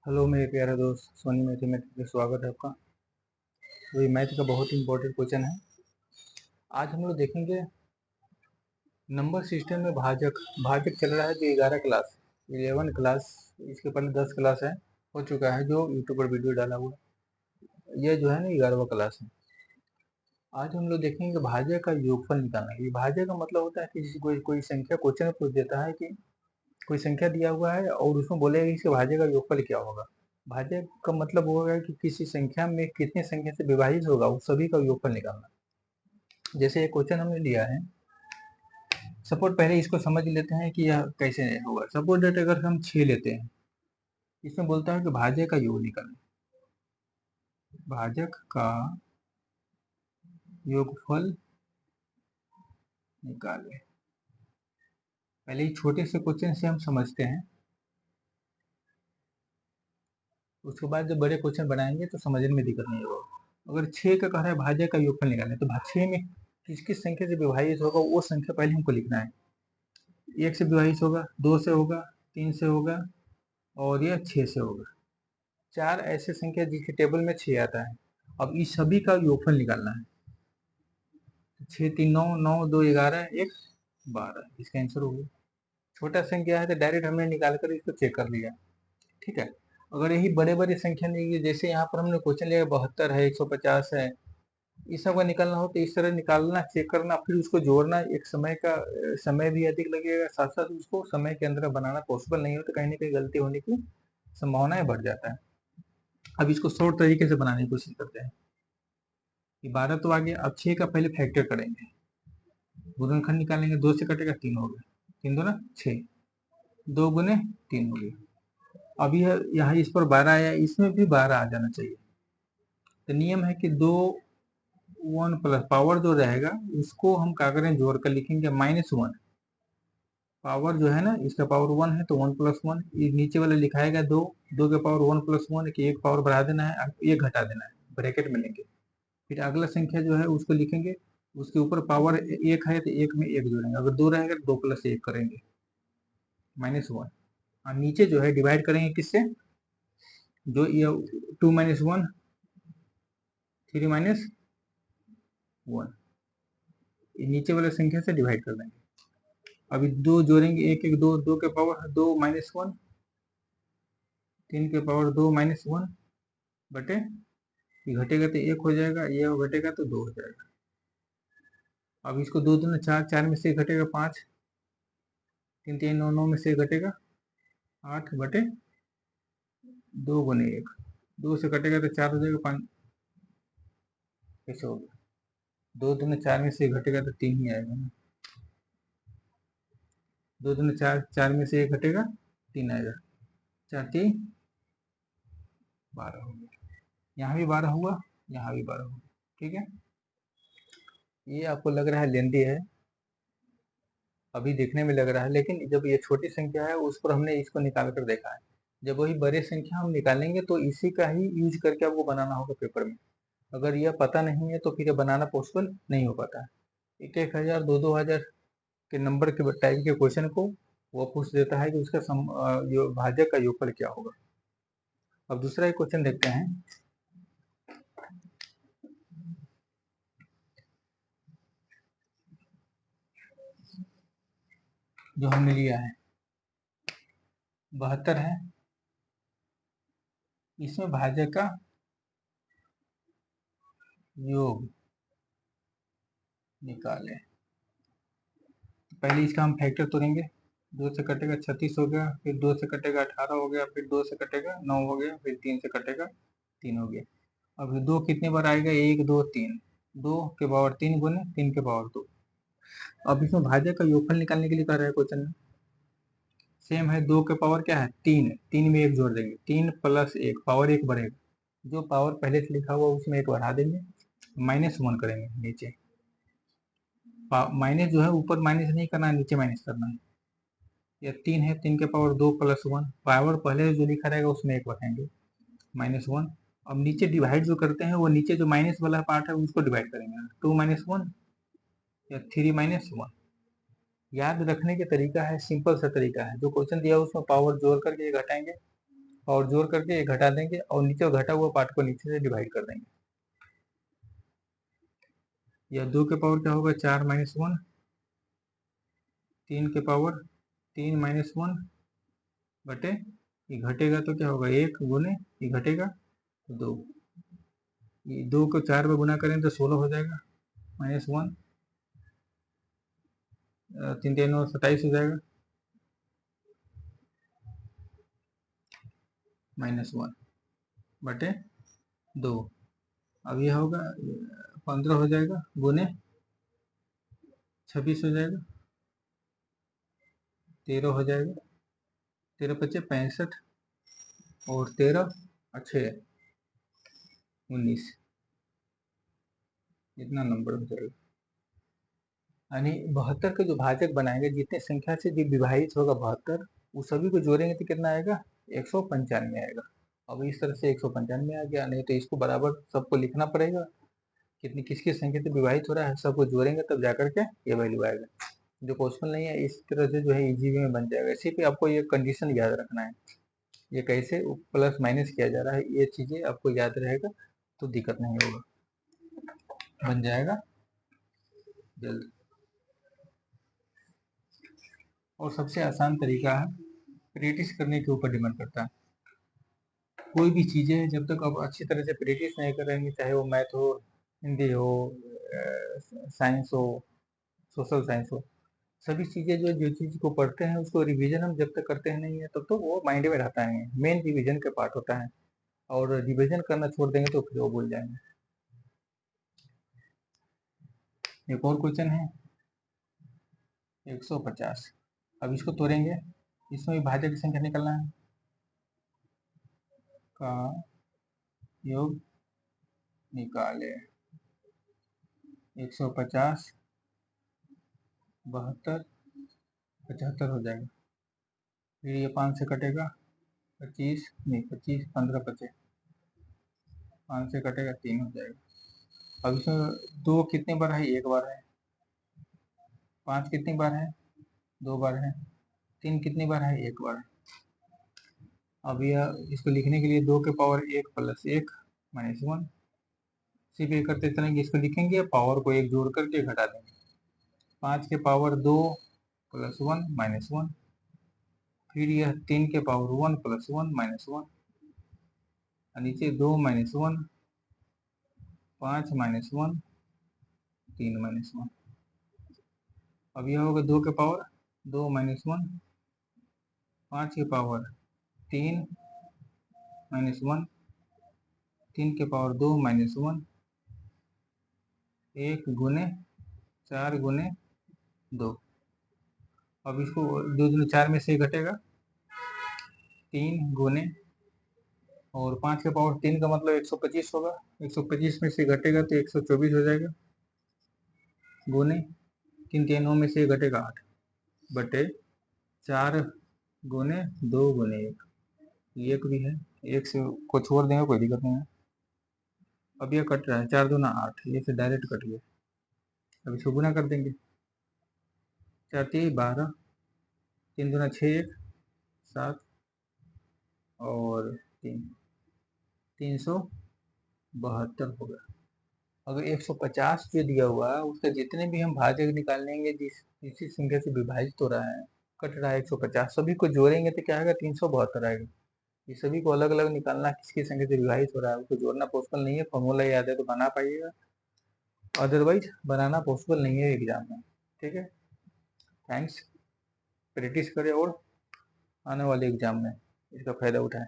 Hello मेरे प्यारे दोस्त सोनी मैथमेटिक्स में स्वागत है आपका। तो ये मैथ का बहुत ही इंपॉर्टेंट क्वेश्चन है। आज हम लोग देखेंगे नंबर सिस्टम में भाजक भाजक चल रहा है जो 11 क्लास, इसके पहले 10 क्लास है हो चुका है जो यूट्यूब पर वीडियो डाला हुआ। यह जो है ना 11वां क्लास है। आज हम लोग देखेंगे कि भाजक का योगफल निकालना है। ये भाजक का मतलब होता है कि जैसे कोई संख्या क्वेश्चन में पूछ देता है कि कोई संख्या दिया हुआ है और उसमें बोलेगा कि इसके भाज्य का योगफल क्या होगा। भाज्य का मतलब होगा कि किसी संख्या में कितने संख्या से विभाजित होगा उस सभी का योगफल निकालना। जैसे एक क्वेश्चन हमने लिया है, सपोज पहले इसको समझ लेते हैं कि यह कैसे होगा। सपोज डेट अगर हम 6 लेते हैं, इसमें बोलता है कि भाज्य का योग निकालें। भाजक का योगफल निकालें। पहले ही छोटे से क्वेश्चन से हम समझते हैं, उसके बाद जब बड़े क्वेश्चन बनाएंगे तो समझने में दिक्कत नहीं होगा। अगर 6 का कह रहा है भाज्य का योगफल निकालें, तो 6 में किस किस संख्या से विभाजित होगा वो संख्या पहले हमको लिखना है। 1 से विभाजित होगा, 2 से होगा, 3 से होगा और यह 6 से होगा। 4 ऐसे संख्या जिसके टेबल में 6 आता है। अब इस सभी का योगफल निकालना है। 6 3 9, 9 2 11, 1 12, इसका आंसर हो गया। छोटा संख्या है तो डायरेक्ट हमने निकाल कर इसको चेक कर लिया। ठीक है। अगर यही बड़े बड़े संख्या नहीं है, जैसे यहाँ पर हमने क्वेश्चन लिया 72 है, 150 है, इस सब का निकालना हो तो इस तरह निकालना, चेक करना, फिर उसको जोड़ना। एक समय भी अधिक लगेगा, साथ साथ उसको समय के अंदर बनाना पॉसिबल नहीं हो तो कहीं ना कहीं गलती होने की संभावनाएं बढ़ जाता है। अब इसको शॉर्ट तरीके से बनाने की कोशिश करते हैं। 12 तो आ गया, अब 6 का पहले फैक्टर करेंगे, गुणनखंड निकालेंगे। 2 से कटेगा 3 हो गया, 3 2 ना 6, 2 गुने 3 हो गया। अब यह यहाँ इस पर 12 आया, इसमें भी 12 आ जाना चाहिए। तो नियम है कि 2 1 प्लस पावर जो रहेगा उसको हम क्या करें, जोड़ कर लिखेंगे -1। पावर जो है ना, इसका पावर 1 है तो 1 प्लस 1, ये नीचे वाला लिखाएगा 2, 2 के पावर 1 प्लस 1 कि एक पावर बढ़ा देना है, एक घटा देना है, ब्रैकेट में लेंगे। फिर अगला संख्या जो है उसको लिखेंगे, उसके ऊपर पावर 1 है तो 1 में 1 जोड़ेंगे, अगर 2 रहेगा तो 2 प्लस 1 करेंगे, -1। और नीचे जो है डिवाइड करेंगे किससे, जो ये 2 - 1 3 - 1, ये नीचे वाले संख्या से डिवाइड कर देंगे। अभी 2 जोड़ेंगे, 1 1 2, 2 के पावर 2 - 1, 3 के पावर 2 - 1 बटे, ये घटेगा तो 1 हो जाएगा, ये घटेगा तो 2 हो जाएगा। अब इसको 2 दूना 4, 4 में से घटेगा 5, 3 3 9, 9 में से घटेगा 8 बटे 2 गुने 1, 2 से कटेगा तो 4 हो जाएगा, 5 कैसे हो गया, 2 दूना 4 में से घटेगा तो 3 ही आएगा ना, 2 दूना 4, 4 में से घटेगा 3 आएगा, 4 3 12 हो गया। यहाँ भी 12 हुआ, यहाँ भी 12 हुआ। ठीक है, ये आपको लग रहा है लेंदी है, अभी देखने में लग रहा है, लेकिन जब ये छोटी संख्या है उस पर हमने इसको निकाल कर देखा है। जब वही बड़े संख्या हम निकालेंगे तो इसी का ही यूज करके आपको बनाना होगा पेपर में। अगर यह पता नहीं है तो फिर ये बनाना पॉसिबल नहीं हो पाता है। 1 1 हज़ार 2 2 हज़ार के नंबर के टाइप के क्वेश्चन को वो पूछ देता है कि उसका भाजक का योगफल क्या होगा। अब दूसरा एक क्वेश्चन देखते हैं, जो हमने लिया है 72 है, इसमें भाजक का योग निकालें। पहले इसका हम फैक्टर तोड़ेंगे, 2 से कटेगा 36 हो गया, फिर 2 से कटेगा 18 हो गया, फिर 2 से कटेगा 9 हो गया, फिर 3 से कटेगा 3 हो गया। अब 2 कितने बार आएगा, 1 2 3, 2 के पावर 3 गुने 3 के पावर 2। अब इसमें भाजक का योगफल निकालने के लिए कह रहा है क्वेश्चन में, सेम है, 2 के पावर क्या है 3, 3 में 1 जोड़ देंगे, 3 प्लस 1 पावर 1 बढ़ेगा, जो पावर पहले से लिखा हुआ उसमें 1 बढ़ा देंगे, -1 करेंगे नीचे। माइनस जो है ऊपर माइनस नहीं करना है, नीचे माइनस करना है। या 3 है, 3 के पावर 2 प्लस 1, पावर पहले जो लिखा रहेगा उसमें 1 बढ़ाएंगे, -1। अब नीचे डिवाइड जो करते हैं वो नीचे जो माइनस वाला पार्ट है उसको डिवाइड करेंगे, 2 - 1 या 3 - 1। याद रखने के तरीका है, सिंपल सा तरीका है, जो क्वेश्चन दिया उसमें पावर जोड़ करके घटाएंगे और जोड़ करके ये घटा देंगे और नीचे घटा हुआ पार्ट को नीचे से डिवाइड कर देंगे। यह 2 के पावर क्या होगा 4 माइनस 1, 3 के पावर 3 माइनस 1 बटे ये घटेगा तो क्या होगा 1 गुने ये घटेगा तो 2, ये 2 को 4 में गुना करें तो 16 हो जाएगा माइनस 1, 3 3 और 27 हो जाएगा माइनस 1 बटे 2। अब यह होगा 15 हो जाएगा गुने 26 हो जाएगा, 13 हो जाएगा, 13 पच्चे 65 और 13 अच्छे 19, इतना नंबर हो जाएगा। यानी 72 के जो भाजक बनाएंगे जितने संख्या से जो विभाजित होगा 72 वो सभी को जोड़ेंगे तो कितना आएगा 195 आएगा। अब इस तरह से 195 आ गया, नहीं तो इसको बराबर सबको लिखना पड़ेगा कितनी किसकी संख्या से विभाजित हो रहा है, सबको जोड़ेंगे तब जाकर के ये वैल्यू आएगा। जो पॉसिबल नहीं है इस तरह से जो है इजी वे में बन जाएगा। इसी पे आपको ये कंडीशन याद रखना है, ये कैसे प्लस माइनस किया जा रहा है ये चीजें आपको याद रहेगा तो दिक्कत नहीं होगा, बन जाएगा जल्द। और सबसे आसान तरीका है प्रैक्टिस करने के ऊपर डिपेंड करता है। कोई भी चीजें जब तक आप अच्छी तरह से प्रैक्टिस नहीं करेंगे, चाहे वो मैथ हो, हिंदी हो, साइंस हो, सोशल साइंस हो, सभी चीजें जो चीज को पढ़ते हैं उसको रिवीजन हम जब तक करते हैं नहीं है तब तो वो माइंड में रहता है, मेन रिवीजन का पार्ट होता है। और रिवीजन करना छोड़ देंगे तो फिर वो भूल जाएंगे। एक और क्वेश्चन है 150। अब इसको तोड़ेंगे, इसमें भाज्य की संख्या निकलना है का योग निकाले 150 72 75 हो जाएगा। फिर ये 5 से कटेगा 25 नहीं 25 15 बचे 5 से कटेगा 3 हो जाएगा। अब इसमें 2 कितने बार है, एक बार है। 5 कितनी बार है, 2 बार है। 3 कितनी बार है, एक बार है। अब यह इसको लिखने के लिए 2 के पावर 1 प्लस 1 माइनस 1 सिर्फ ये करते चलेंगे, इसको लिखेंगे पावर को 1 जोड़ करके घटा देंगे। 5 के पावर 2 प्लस 1 माइनस 1, फिर यह 3 के पावर 1 प्लस 1 माइनस 1, नीचे 2 माइनस 1 5 माइनस 1 3 माइनस 1। अब यह होगा 2 के पावर 2 माइनस 1 5 के पावर 3 माइनस 1 3 के पावर 2 माइनस 1 1 गुने 4 गुने 2। अब इसको 2 दूनी 4 में से घटेगा 3 गुने और 5 के पावर 3 का मतलब 125 होगा, 125 में से घटेगा तो 124 हो जाएगा गुने 3 3 में से घटेगा 8 बटे 4 गुने 2 गुने 1, एक भी है, एक से को छोड़ देंगे कोई दिक्कत नहीं है। अब यह कट रहा है 4 दूना 8, ये से डायरेक्ट कट गया। अब इसको गुना कर देंगे 4 3 12 3 दूना 6 1 7 और 3 372 होगा। अगर 150 जो दिया हुआ है उसका जितने भी हम भाजक निकालेंगे जिस संख्या से विभाजित हो रहा है कट रहा है 150, सभी को जोड़ेंगे तो क्या आएगा 372 आएगा। ये सभी को अलग अलग निकालना किसकी संख्या से विभाजित हो रहा है उसको जोड़ना पॉसिबल नहीं है। फॉर्मूला याद है तो बना पाइएगा, अदरवाइज बनाना पॉसिबल नहीं है एग्जाम में। ठीक है, थैंक्स। प्रैक्टिस करें और आने वाले एग्जाम में इसका फायदा उठाएं।